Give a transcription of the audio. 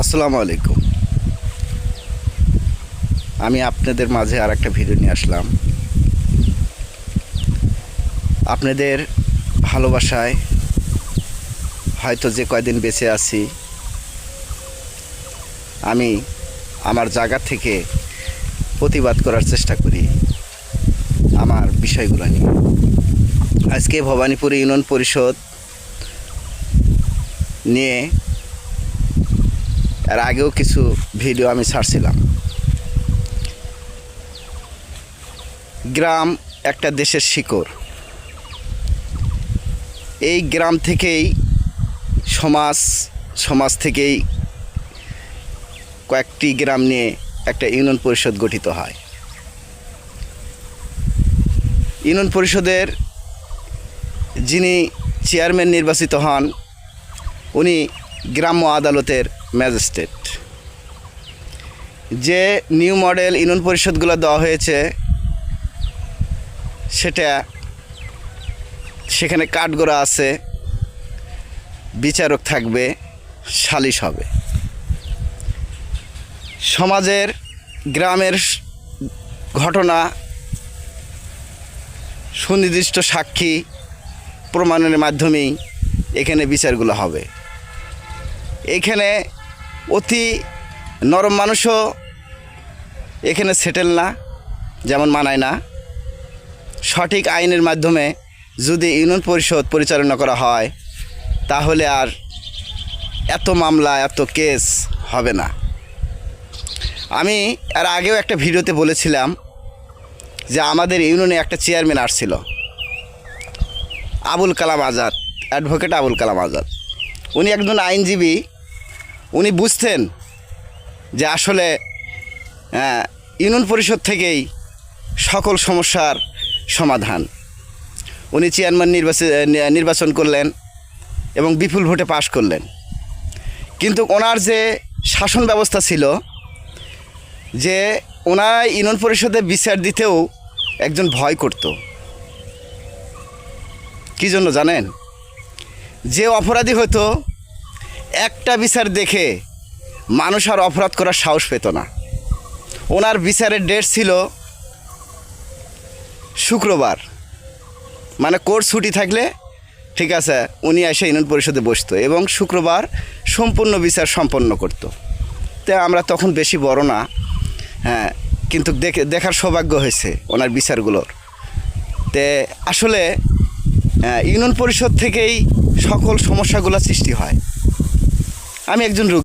আসসালামু আলাইকুম। আমি আপনাদের মাঝে আর একটা ভিডিও নিয়ে আসলাম। আপনাদের ভালোবাসায় হয়তো যে কয়দিন বেঁচে আছি, আমি আমার জায়গা থেকে প্রতিবাদ করার চেষ্টা করি আমার বিষয়গুলো নিয়ে। আজকে ভবানীপুর ইউনিয়ন পরিষদ নিয়ে এর আগেও কিছু ভিডিও আমি ছাড়ছিলাম। গ্রাম একটা দেশের শিকড়। এই গ্রাম থেকেই সমাজ থেকেই কয়েকটি গ্রাম নিয়ে একটা ইউনিয়ন পরিষদ গঠিত হয়। ইউনিয়ন পরিষদের যিনি চেয়ারম্যান নির্বাচিত হন, উনি গ্রাম্য আদালতের ম্যাজিস্ট্রেট। যে নিউ মডেল ইউনিয়ন পরিষদগুলো দেওয়া হয়েছে, সেখানে কাঠগড়া আছে, বিচারক থাকবে, সালিশ হবে। সমাজের গ্রামের ঘটনা সুনির্দিষ্ট সাক্ষী প্রমাণের মাধ্যমেই এখানে বিচারগুলো হবে। এখানে অতি নরম মানুষও এখানে সেটেল না, যেমন মানায় না। সঠিক আইনের মাধ্যমে যদি ইউনিয়ন পরিষদ পরিচালনা করা হয়, তাহলে আর এত মামলা, এত কেস হবে না। আমি এর আগেও একটা ভিডিওতে বলেছিলাম যে আমাদের ইউনিয়নে একটা চেয়ারম্যান আসছিল, আবুল কালাম আজাদ, অ্যাডভোকেট আবুল কালাম আজাদ। উনি একজন আইনজীবী। উনি বুঝতেন যে আসলে ইউনিয়ন পরিষদ থেকেই সকল সমস্যার সমাধান। উনি চেয়ারম্যান নির্বাচন করলেন এবং বিপুল ভোটে পাশ করলেন। কিন্তু ওনার যে শাসন ব্যবস্থা ছিল, যে ওনার ইউনিয়ন পরিষদে বিচার দিতেও একজন ভয় করত। কী জন্য জানেন? যে অপরাধী হতো, একটা বিচার দেখে মানুষ আর অপরাধ করার সাহস পেত না। ওনার বিচারের ডেট ছিল শুক্রবার, মানে কোর্ট ছুটি থাকলে ঠিক আছে, উনি এসে ইউনিয়ন পরিষদে বসতো এবং শুক্রবার সম্পূর্ণ বিচার সম্পন্ন করত। তো আমরা তখন বেশি বড় না, কিন্তু দেখার সৌভাগ্য হয়েছে ওনার বিচারগুলোর। তে আসলে ইউনিয়ন পরিষদ থেকেই সকল সমস্যাগুলো সৃষ্টি হয়। আমি একজন